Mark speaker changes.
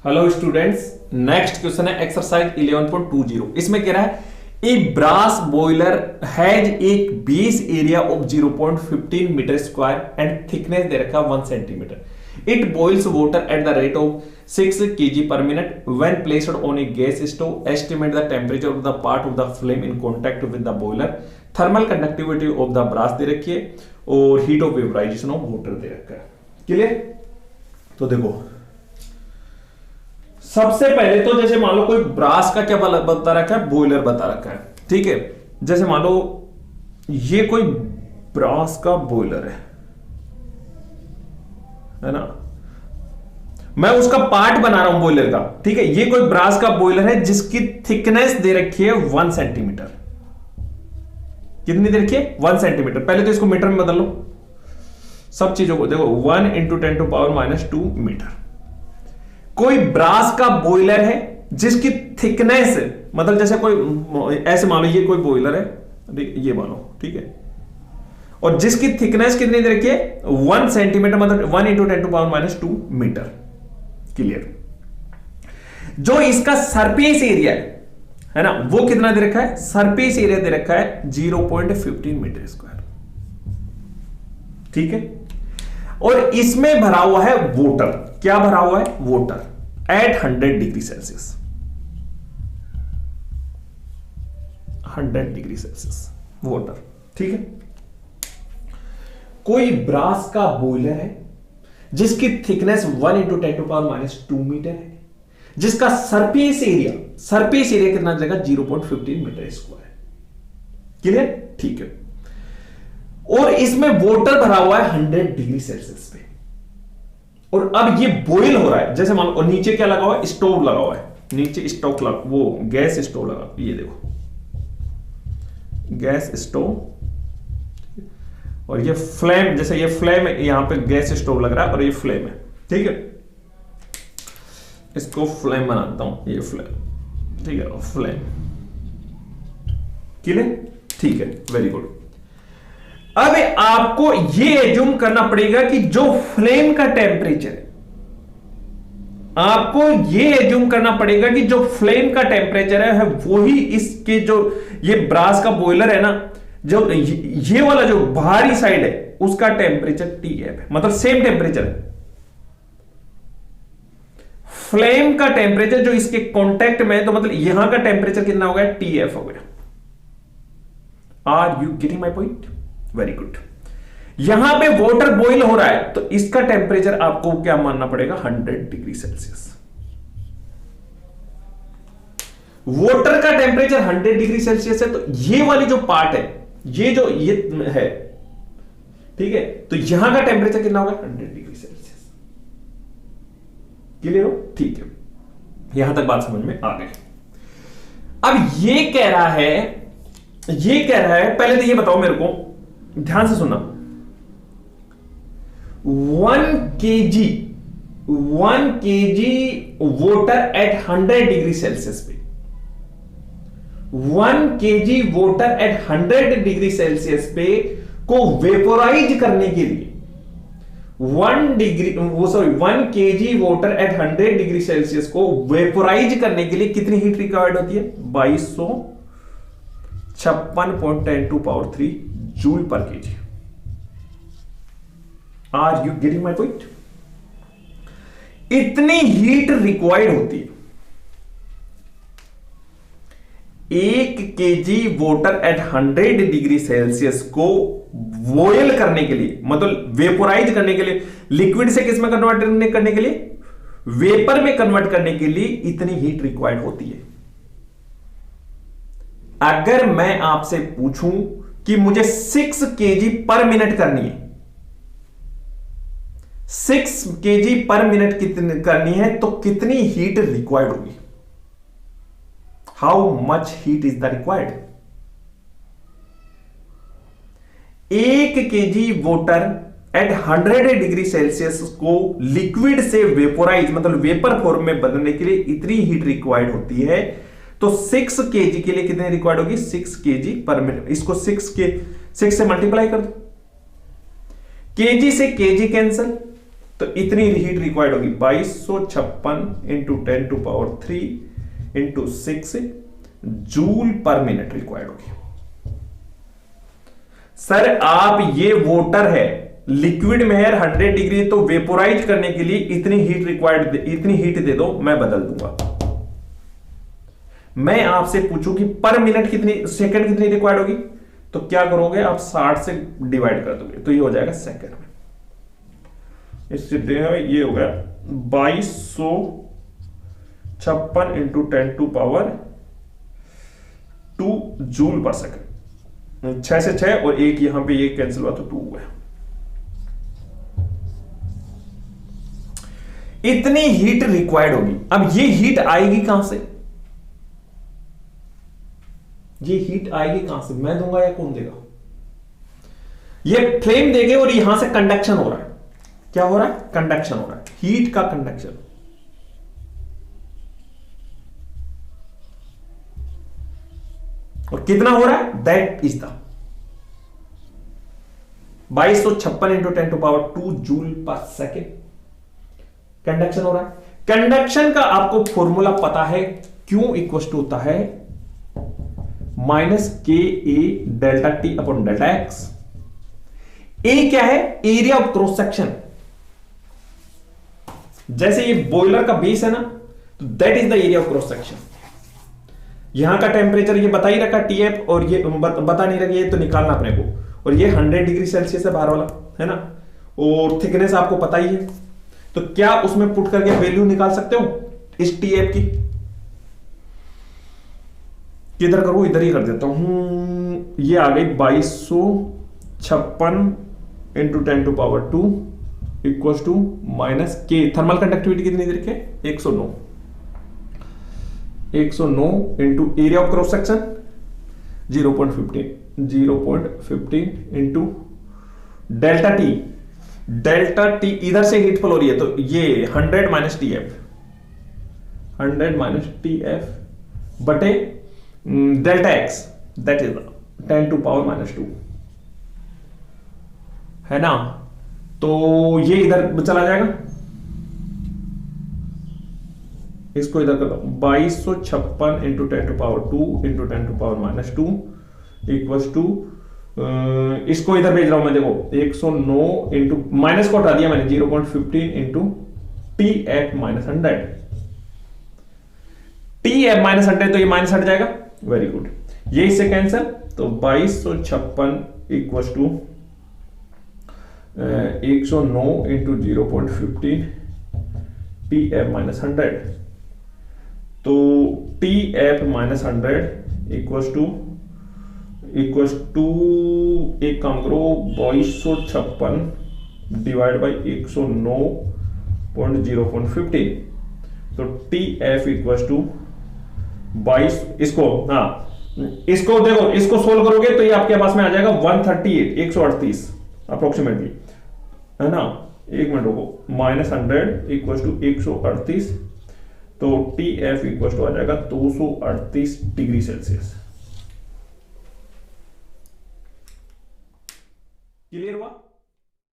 Speaker 1: Hello students, next question है exercise 11.20। इसमें कह रहा है ए ब्रास बॉयलर हैज एक base area of 0.15 metre square and thickness दे रखा 1 centimetre. It boils water at the rate of 6 kg per minute when placed on a gas stove. Estimate the temperature of the part of the flame in contact with the boiler. Thermal conductivity of the brass दे रखी है और heat of vaporization of water दे रखा है। Clear? तो देखो, सबसे पहले तो जैसे मान लो कोई ब्रास का क्या बता रखा है, बॉयलर बता रखा है, ठीक है। जैसे मान लो ये कोई ब्रास का बॉयलर है ना, मैं उसका पार्ट बना रहा हूं बॉयलर का, ठीक है। ये कोई ब्रास का बॉयलर है जिसकी थिकनेस दे रखी है 1 सेंटीमीटर। कितनी दे रखी है? 1 सेंटीमीटर। पहले तो इसको मीटर में बदल लो, सब चीजों को देखो। 1 × 10⁻²⁻² मीटर। कोई ब्रास का बॉयलर है जिसकी थिकनेस, मतलब जैसे कोई ऐसे मान लो ये कोई बॉयलर है, ये मानो, ठीक है, और जिसकी थिकनेस कितनी दे रखी है? 1 सेंटीमीटर, मतलब 1 × 10⁻² मीटर। क्लियर? जो इसका सरफेस एरिया है ना, वो कितना दे रखा है? सरफेस एरिया दे रखा है 0.15 मीटर स्क्वायर, ठीक है। और इसमें भरा हुआ है वाटर। क्या भरा हुआ है? Water at 100 degree Celsius. 100 degree Celsius water, ठीक है। कोई ब्रास का बॉयलर है जिसकी थिकनेस 1 × 10⁻² मीटर है, जिसका सरफेस एरिया कितना जाएगा? 0.15 मीटर स्क्वायर। क्लियर? ठीक है। और इसमें वाटर भरा हुआ है 100 डिग्री सेल्सियस पे, और अब ये बॉयल हो रहा है। जैसे मान लो, और नीचे क्या लगा हुआ है? स्टोव लगा हुआ है, नीचे स्टोव लगा, वो गैस स्टोव लगा, ये देखो गैस स्टोव, और ये फ्लेम, जैसे ये फ्लेम है, यहां पे गैस स्टोव लग रहा है और ये फ्लेम है, ठीक है। इसको फ्लेम बनाता हूं, ये फ्लेम, ठीक है, फ्लेम। क्लियर? ठीक है, वेरी गुड। अब आपको यह एज्यूम करना पड़ेगा कि जो फ्लेम का टेंपरेचर है, आपको यह एज्यूम करना पड़ेगा कि जो फ्लेम का टेंपरेचर है वही इसके, जो ये ब्रास का बॉयलर है ना, जो ये वाला जो बाहरी साइड है उसका टेंपरेचर TF है, मतलब सेम टेंपरेचर है। फ्लेम का टेंपरेचर जो इसके कांटेक्ट में है, तो मतलब यहां का टेंपरेचर कितना हो गया? TF हो गया। Are you getting my point? Very good. यहां पे वाटर बॉईल हो रहा है, तो इसका टेंपरेचर आपको क्या मानना पड़ेगा? 100 डिग्री सेल्सियस। वाटर का टेंपरेचर 100 डिग्री सेल्सियस है, तो ये वाली जो पार्ट है, ये जो ये है, ठीक है, तो यहां का टेंपरेचर कितना होगा? 100 डिग्री सेल्सियस। क्लियर हो? ठीक है, यहां तक बात समझ में आ गई। अब ये कह रहा है, पहले तो ये बताओ मेरे को, ध्यान से सुनना। 1 kg water at 100 degree Celsius पे, 1 kg water at 100 degree Celsius पे को वेपोराइज करने के लिए 1 kg water at 100 degree Celsius को वेपोराइज करने के लिए कितनी हीट रिक्वायर्ड होती है? 2256.10⁻³ जूल पर kg। Are you getting my point? इतनी हीट रिक्वायर्ड होती है 1 kg water at 100 degree Celsius को बॉयल करने के लिए, मतलब वेपोराइज करने के लिए, लिक्विड से किस में कन्वर्ट करने के लिए? वेपर में कन्वर्ट करने के लिए इतनी हीट रिक्वायर्ड होती है। अगर मैं आपसे पूछूं कि मुझे 6 kg पर मिनट करनी है, 6 kg पर मिनट कितनी करनी है, तो कितनी हीट रिक्वायर्ड होगी? How much heat is the required? 1 kg water at 100 degree Celsius को लिक्विड से वेपोराइज, मतलब वेपर फॉर्म में बदलने के लिए इतनी हीट रिक्वायर्ड होती है। तो 6 kg के लिए कितनी रिक्वायर्ड होगी? 6 kg पर मिनट। इसको 6 से मल्टीप्लाई कर दो, kg से kg कैंसल, तो इतनी हीट रिक्वायर्ड होगी 2256 इंटू 10⁻³ इंटू 6 जूल पर मिनट रिक्वायर्ड होगी। सर आप ये वाटर है, लिक्विड में है 100 डिग्री, तो वेपोराइज करने के लिए इतनी हीट रिक्वायर्ड, इतनी हीट दे दो, मैं बदल दूंगा। मैं आपसे पूछूं कि पर मिनट कितनी, सेकंड कितनी रिक्वायर्ड होगी, तो क्या करोगे आप 60 से डिवाइड कर दोगे, तो ये हो जाएगा सेकंड में। इससे ये हो गया 2256 इंटू 10⁻² जूल पर सेकंड। 6 से 6 और एक यहां पे ये कैंसिल हुआ तो 2 हुआ। इतनी हीट रिक्वायर्ड होगी। अब ये हीट आएगी कहां से, ये हीट आएगी कहां से, मैं दूंगा या कौन देगा? ये फ्लेम देंगे और यहां से कंडक्शन हो रहा है। क्या हो रहा है? कंडक्शन हो रहा है, हीट का कंडक्शन। और कितना हो रहा है? That is the 2256 into 10⁻² joule पर सेकेंड कंडक्शन हो रहा है। कंडक्शन का आपको फॉर्मूला पता है, क्यू इक्वल टू होता है -KA∆T/∆x। ए क्या है? Area of cross section. जैसे ये बॉयलर का बेस है ना, तो that is the area of cross section. यहां का टेम्परेचर ये बता ही रखा TF, और ये बता नहीं रखा, ये तो निकालना अपने को। और ये 100 डिग्री सेल्सियस है बाहर वाला, है ना, और थिकनेस आपको पता ही है। तो क्या उसमें पुट करके वैल्यू निकाल सकते हो इस TF की? किधर करूं? इधर ही कर देता हूं। ये आ गई 2256 into 10⁻² equal to -K। Thermal conductivity कितनी देर के? 109। 109 into area of cross section 0.15 into ∆T। ∆T इधर से हीट फ्लो हो रही है, तो ये 100 - TF, 100 - TF बटे ∆x, दैट इज 10⁻², है ना। तो ये इधर चला जाएगा, इसको इधर कर दो। 2256 इंटू 10⁻² इंटू 10⁻² इक्वल टू, इसको इधर भेज रहा हूं मैं, देखो 109 इंटू माइनस को हटा दिया मैंने, 0.15 इंटू TF -100। TF -100 तो ये माइनस हट जाएगा, वेरी गुड। ये इससे कैंसिल, तो 2256 इक्वल टू 109 इंटू 0.15 TF -100। तो TF -100 इक्वल टू एक काम करो, 2256 डिवाइड बाई 109.0.15। तो TF इक्वल टू 22, इसको हाँ इसको देखो, इसको सोल्व करोगे तो ये आपके पास में आ जाएगा 138 अप्रोक्सीमेटली, है ना। एक मिनट रुको, -100 इक्वल टू 138, तो TF इक्वल टू आ जाएगा 238 डिग्री सेल्सियस। क्लियर हुआ?